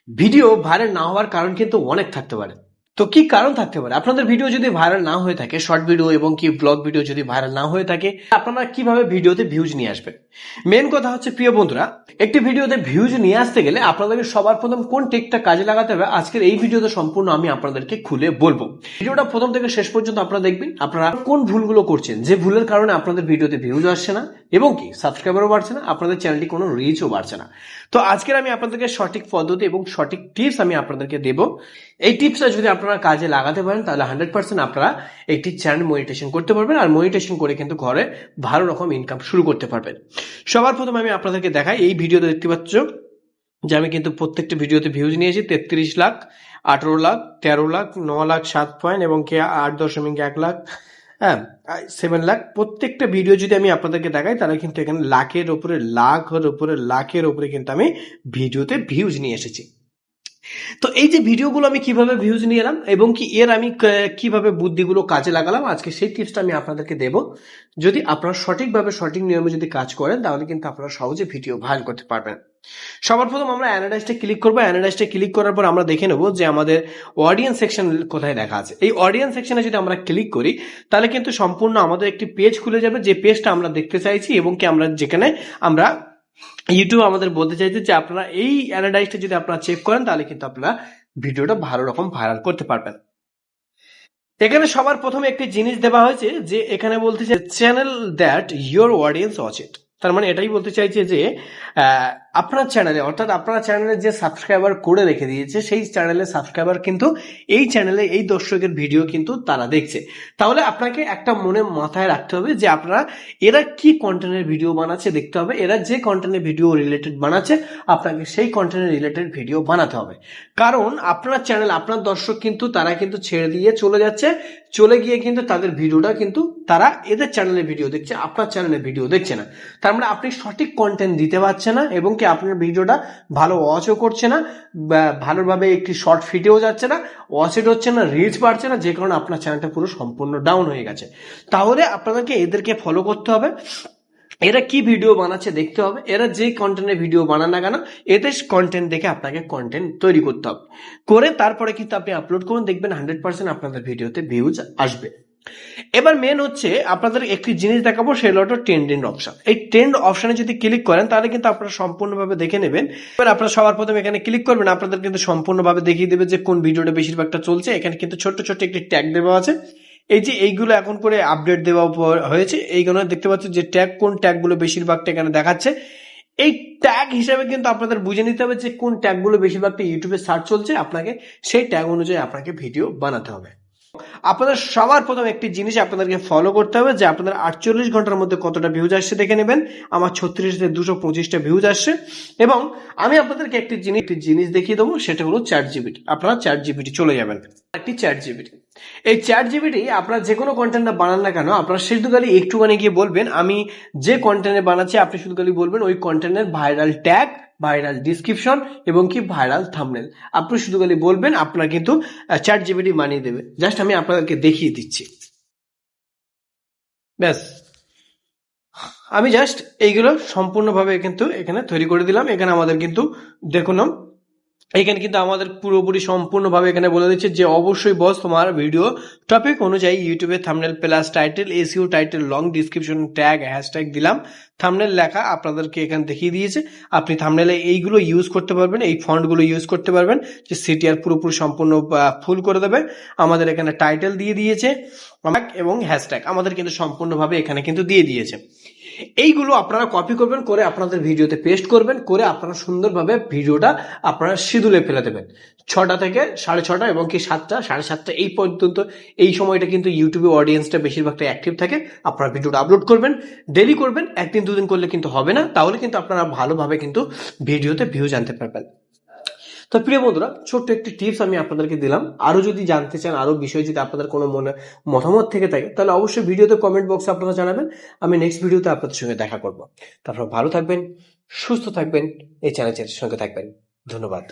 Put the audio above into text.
Video viral না হওয়ার কারণ কিন্তু অনেক থাকতে পারে। তো কি কারণ থাকতে পারে? আপনাদের ভিডিও যদি ভাইরাল না হয়ে থাকে, শর্ট ভিডিও এবং কি ব্লগ ভিডিও যদি ভাইরাল না হয়ে থাকে, আপনারা কিভাবে ভিডিওতে ভিউজ নিয়ে আসবেন? মেন কথা হচ্ছে প্রিয় বন্ধুরা, একটি ভিডিওতে ভিউজ নিয়ে আসতে গেলে আপনাদেরকে সবার প্রথম কোন টেকটা কাজে লাগাতে হবে আজকের এই ভিডিওতে সম্পূর্ণ আমি আপনাদেরকে খুলে বলবো। ভিডিওটা প্রথম থেকে শেষ পর্যন্ত আপনারা দেখবেন আপনারা কোন ভুলগুলো করছেন, যে ভুলের কারণে আপনাদের ভিডিওতে ভিউজ আসছে না এবং কি সাবস্ক্রাইবারও বাড়ছে না, আপনাদের চ্যানেলটি কোনো রিচও বাড়ছে না। তো আজকের আমি আপনাদেরকে সঠিক পদ্ধতি এবং সঠিক টিপস আমি আপনাদেরকে দেব। এই টিপসটা যদি আপনারা কাজে লাগাতে পারেন তাহলে 100% আপনারা একটি চ্যানেল মনিটাইজেশন করতে পারবেন, আর মনিটাইজেশন করে কিন্তু ঘরে ভালো রকম ইনকাম শুরু করতে পারবেন। সবার প্রথম আমি আপনাদেরকে দেখাই, এই ভিডিওতে দেখতে পাচ্ছ যে আমি কিন্তু প্রত্যেকটা ভিডিওতে ভিউজ নিয়েছি 33 লাখ, 18 লাখ, 13 লাখ, 9 লাখ 7 পয়েন্ট এবং কি 8.1 লাখ, হ্যাঁ 7 লাখ। প্রত্যেকটা ভিডিও যদি আমি আপনাদেরকে দেখাই তাহলে কিন্তু এখানে লাখের উপরে কিন্তু আমি ভিডিওতে ভিউজ নিয়ে এসেছি। তো এই যে ভিডিওগুলো আমি কিভাবে ভিউজ নিয়ে এলাম এবং কি এর আমি কিভাবে বুদ্ধিগুলো কাজে লাগালাম, আজকে সেই টিপসটা আমি আপনাদেরকে দেব। যদি আপনারা সঠিকভাবে সঠিক নিয়মে যদি কাজ করেন তাহলে কিন্তু আপনারা সহজে ভিডিও ভাইরাল করতে পারবেন। সবার প্রথম আমরা অ্যানালাইজটা ক্লিক করবো। অ্যানালাইজটা ক্লিক করার পর আমরা দেখে নেবো যে আমাদের অডিয়েন্স সেকশন কোথায় দেখা আছে। এই অডিয়েন্স সেকশনে যদি আমরা ক্লিক করি তাহলে কিন্তু সম্পূর্ণ আমাদের একটি পেজ খুলে যাবে, যে পেজটা আমরা দেখতে চাইছি এবং কি আমরা যেখানে আমরা ইউটিউব আমাদের বলতে চাইছে যে আপনারা এই অ্যানালাইজটা যদি আপনারা চেক করেন তাহলে কিন্তু আপনারা ভিডিওটা ভালো রকম ভাইরাল করতে পারবেন। এখানে সবার প্রথমে একটি জিনিস দেওয়া হয়েছে যে এখানে বলতে চাই channel that your audience watch it. তার মানে এটাই বলতে চাইছে যে আপনার চ্যানেলে, অর্থাৎ আপনার চ্যানেলে যে সাবস্ক্রাইবার করে রেখে দিয়েছে সেই চ্যানেলের সাবস্ক্রাইবার কিন্তু এই চ্যানেলে এই দর্শকের ভিডিও কিন্তু তারা দেখছে। তাহলে আপনাকে একটা মনে মাথায় রাখতে হবে যে আপনারা এরা কি কন্টেন্টের ভিডিও বানাচ্ছে দেখতে হবে। এরা যে কন্টেন্টের ভিডিও রিলেটেড বানাচ্ছে আপনাকে সেই কন্টেন্টের রিলেটেড ভিডিও বানাতে হবে। কারণ আপনার চ্যানেল, আপনার দর্শক কিন্তু তারা কিন্তু ছেড়ে দিয়ে চলে যাচ্ছে, চলে গিয়ে কিন্তু তাদের ভিডিওটা কিন্তু তারা এদের চ্যানেলে ভিডিও দেখছে, আপনার চ্যানেলে ভিডিও দেখছে না। তার মানে আপনি সঠিক কন্টেন্ট দিতে পারছেন না এবং কি আপনার ভিডিওটা ভালো ওয়াচও করছে না, ভালোভাবে একটি শর্ট ফিটেও যাচ্ছে না, ওয়াচ ইট হচ্ছে না, রিচ বাড়ছে না, যে কারণে আপনার চ্যানেলটা পুরো সম্পূর্ণ ডাউন হয়ে গেছে। তাহলে আপনাদেরকে এদেরকে ফলো করতে হবে, এরা কি ভিডিও বানাচ্ছে দেখতে হবে, এরা যে কন্টেন্টের ভিডিও বানান না কেন এদের কন্টেন্ট দেখে আপনাকে কন্টেন্ট তৈরি করতে হবে, করে তারপরে কিন্তু আপনি আপলোড করুন, দেখবেন 100% আপনাদের ভিডিওতে ভিউজ আসবে। এবার মেন হচ্ছে আপনাদের একটি জিনিস দেখাবো, সেটা হলো ট্রেন্ডিং অপশন। এই ট্রেন্ড অপশনে যদি ক্লিক করেন তাহলে কিন্তু আপনারা সম্পূর্ণভাবে দেখে নেবেন। এবার আপনারা সবার প্রথমে এখানে ক্লিক করবেন, আপনাদের কিন্তু সম্পূর্ণভাবে দেখিয়ে দেবে যে কোন ভিডিওটা বেশিরভাগটা চলছে। এখানে কিন্তু ছোট্ট ছোট্ট একটি ট্যাগ দেওয়া আছে, এই যে এইগুলো এখন করে আপডেট দেওয়া হয়েছে, এইগুলো দেখতে পাচ্ছেন যে ট্যাগ, কোন ট্যাগগুলো বেশিরভাগটা এখানে দেখাচ্ছে। এই ট্যাগ হিসাবে কিন্তু আপনাদের বুঝে নিতে হবে যে কোন ট্যাগগুলো বেশিরভাগটা ইউটিউবে সার্চ চলছে, আপনাকে সেই ট্যাগ অনুযায়ী আপনাকে ভিডিও বানাতে হবে। আপনাদের সবার প্রথম একটি জিনিস আপনাদেরকে ফলো করতে হবে যে আপনাদের 48 ঘন্টার মধ্যে কতটা ভিউজ আসছে দেখে নেবেন। আমার 36,225টা ভিউজ আসছে এবং আমি আপনাদেরকে একটি জিনিস দেখিয়ে দেবো, সেটা হলো চ্যাট জিপিটি। আপনারা চ্যাট জিপিটি চলে যাবেন, একটি চ্যাট জিপিটি। এই চ্যাট জিপিটি আপনারা যে কোনো কন্টেন্টটা বানান না কেন আপনারা শুধু খালি একটুখানি গিয়ে বলবেন আমি যে কন্টেন্টে বানাচ্ছি, আপনি শুধু খালি বলবেন ওই কন্টেন্টের ভাইরাল ট্যাগ, ভাইরাল ডিসক্রিপশন এবং কি ভাইরাল থাম্বনেল আপনি শুধু খালি বলবেন, আপনার কিন্তু চ্যাট জিপিটি বানিয়ে দেবে। জাস্ট আমি আপনাদেরকে দেখিয়ে দিচ্ছি, ব্যাস আমি জাস্ট এইগুলো সম্পূর্ণভাবে কিন্তু এখানে তৈরি করে দিলাম। এখানে আমাদের কিন্তু দেখুন এখানে কিন্তু আমাদের পুরোপুরি সম্পূর্ণভাবে এখানে বলে দিচ্ছে যে অবশ্যই বস তোমার ভিডিও টপিক অনুযায়ী ইউটিউবে thumbnail plus title, SEO title, long description, tag, hashtag দিলাম, থাম্বনেল লেখা আপনাদেরকে এখানে দেখিয়ে দিয়েছে। আপনি থাম্বনেলে এইগুলো ইউজ করতে পারবেন, এই ফন্টগুলো ইউজ করতে পারবেন, যে সিটিআর পুরোপুরি সম্পূর্ণ ফুল করে দেবে। আমাদের এখানে টাইটেল দিয়ে দিয়েছে এবং হ্যাশট্যাগ আমাদের কিন্তু সম্পূর্ণভাবে এখানে কিন্তু দিয়ে দিয়েছে। এইগুলো আপনারা কপি করবেন, করে আপনাদের ভিডিওতে পেস্ট করবেন, করে আপনারা সুন্দরভাবে ভিডিওটা আপনারা শিডিউলে ফেলে দেবেন। 6টা থেকে 6:30 এবং কি 7টা 7:30 এই পর্যন্ত, এই সময়টা কিন্তু ইউটিউবে অডিয়েন্সটা বেশিরভাগটা অ্যাক্টিভ থাকে। আপনারা ভিডিওটা আপলোড করবেন, ডেলি করবেন, একদিন দুদিন করলে কিন্তু হবে না, তাহলে কিন্তু আপনারা ভালোভাবে কিন্তু ভিডিওতে ভিউজ আনতে পারবেন। তো প্রিয় বন্ধুরা, ছোট্ট একটি টিপস আমি আপনাদেরকে দিলাম। আরো যদি জানতে চান, আরো বিষয় যদি আপনাদের কোনো মনে মতামত থেকে থাকে তাহলে অবশ্যই ভিডিওতে কমেন্ট বক্সে আপনারা জানাবেন। আমি নেক্সট ভিডিওতে আপনাদের সঙ্গে দেখা করব। তারপর ভালো থাকবেন, সুস্থ থাকবেন, এই চ্যানেলের সঙ্গে থাকবেন। ধন্যবাদ।